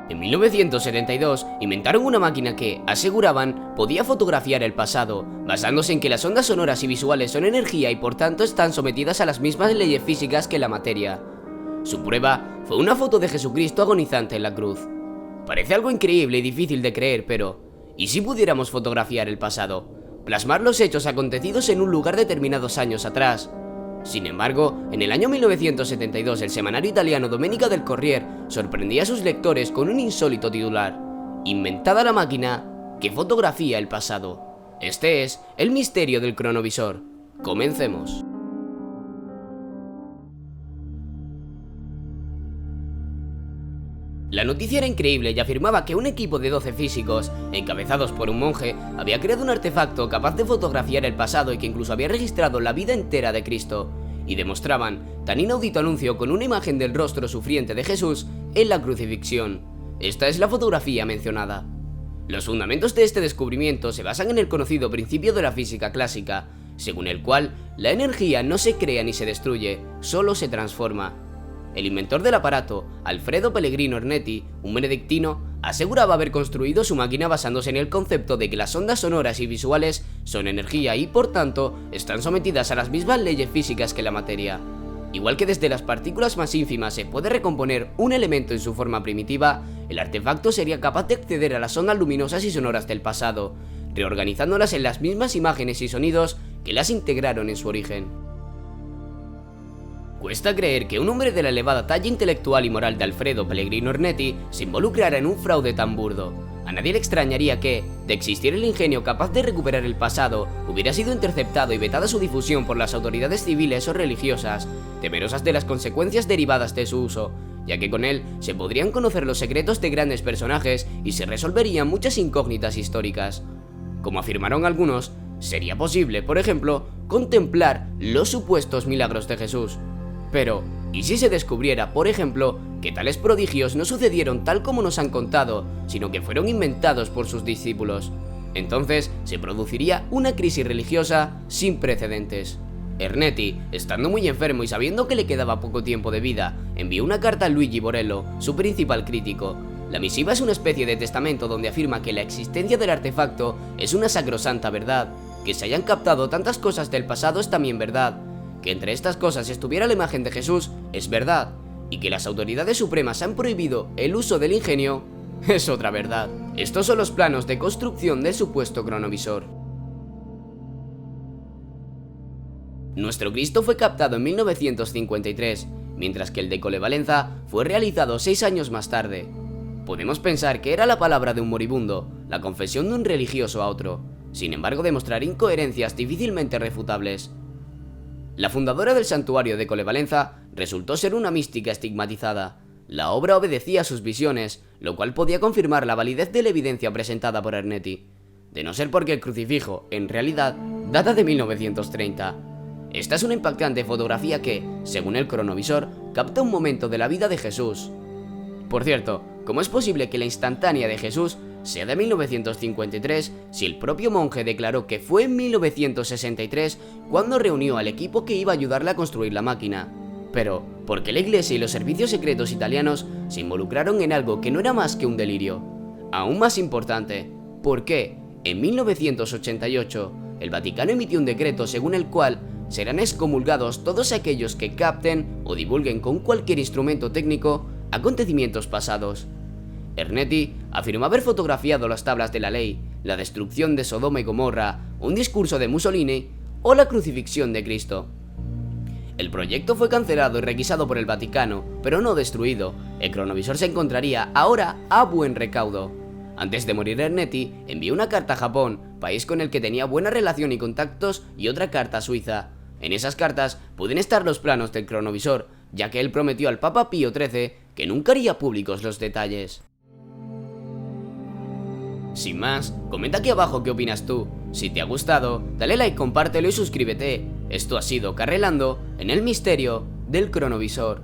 En 1972 inventaron una máquina que, aseguraban, podía fotografiar el pasado, basándose en que las ondas sonoras y visuales son energía y por tanto están sometidas a las mismas leyes físicas que la materia. Su prueba fue una foto de Jesucristo agonizante en la cruz. Parece algo increíble y difícil de creer, pero ¿y si pudiéramos fotografiar el pasado? Plasmar los hechos acontecidos en un lugar determinados años atrás. Sin embargo, en el año 1972 el semanario italiano Domenica del Corriere sorprendía a sus lectores con un insólito titular: inventada la máquina que fotografía el pasado. Este es el misterio del cronovisor. Comencemos. La noticia era increíble y afirmaba que un equipo de 12 físicos, encabezados por un monje, había creado un artefacto capaz de fotografiar el pasado y que incluso había registrado la vida entera de Cristo, y demostraban tan inaudito anuncio con una imagen del rostro sufriente de Jesús en la crucifixión. Esta es la fotografía mencionada. Los fundamentos de este descubrimiento se basan en el conocido principio de la física clásica, según el cual la energía no se crea ni se destruye, solo se transforma. El inventor del aparato, Alfredo Pellegrino Ernetti, un benedictino, aseguraba haber construido su máquina basándose en el concepto de que las ondas sonoras y visuales son energía y, por tanto, están sometidas a las mismas leyes físicas que la materia. Igual que desde las partículas más ínfimas se puede recomponer un elemento en su forma primitiva, el artefacto sería capaz de acceder a las ondas luminosas y sonoras del pasado, reorganizándolas en las mismas imágenes y sonidos que las integraron en su origen. Cuesta creer que un hombre de la elevada talla intelectual y moral de Alfredo Pellegrino Ernetti se involucrara en un fraude tan burdo. A nadie le extrañaría que, de existir el ingenio capaz de recuperar el pasado, hubiera sido interceptado y vetada su difusión por las autoridades civiles o religiosas, temerosas de las consecuencias derivadas de su uso, ya que con él se podrían conocer los secretos de grandes personajes y se resolverían muchas incógnitas históricas. Como afirmaron algunos, sería posible, por ejemplo, contemplar los supuestos milagros de Jesús. Pero, ¿y si se descubriera, por ejemplo, que tales prodigios no sucedieron tal como nos han contado, sino que fueron inventados por sus discípulos? Entonces, se produciría una crisis religiosa sin precedentes. Ernetti, estando muy enfermo y sabiendo que le quedaba poco tiempo de vida, envió una carta a Luigi Borello, su principal crítico. La misiva es una especie de testamento donde afirma que la existencia del artefacto es una sacrosanta verdad, que se hayan captado tantas cosas del pasado es también verdad, que entre estas cosas estuviera la imagen de Jesús es verdad, y que las autoridades supremas han prohibido el uso del ingenio es otra verdad. Estos son los planos de construcción del supuesto cronovisor. Nuestro Cristo fue captado en 1953, mientras que el de Colevalenza fue realizado 6 años más tarde. Podemos pensar que era la palabra de un moribundo, la confesión de un religioso a otro, sin embargo demostrar incoherencias difícilmente refutables. La fundadora del santuario de Colevalenza resultó ser una mística estigmatizada. La obra obedecía a sus visiones, lo cual podía confirmar la validez de la evidencia presentada por Ernetti, de no ser porque el crucifijo, en realidad, data de 1930. Esta es una impactante fotografía que, según el cronovisor, capta un momento de la vida de Jesús. Por cierto, ¿cómo es posible que la instantánea de Jesús sea de 1953 si el propio monje declaró que fue en 1963 cuando reunió al equipo que iba a ayudarle a construir la máquina? Pero, ¿por qué la iglesia y los servicios secretos italianos se involucraron en algo que no era más que un delirio? Aún más importante, ¿por qué, en 1988, el Vaticano emitió un decreto según el cual serán excomulgados todos aquellos que capten o divulguen con cualquier instrumento técnico acontecimientos pasados? Ernetti afirmó haber fotografiado las tablas de la ley, la destrucción de Sodoma y Gomorra, un discurso de Mussolini o la crucifixión de Cristo. El proyecto fue cancelado y requisado por el Vaticano, pero no destruido. El cronovisor se encontraría ahora a buen recaudo. Antes de morir, Ernetti envió una carta a Japón, país con el que tenía buena relación y contactos, y otra carta a Suiza. En esas cartas pueden estar los planos del cronovisor, ya que él prometió al Papa Pío XIII que nunca haría públicos los detalles. Sin más, comenta aquí abajo qué opinas tú. Si te ha gustado, dale like, compártelo y suscríbete. Esto ha sido Carrelando en el misterio del cronovisor.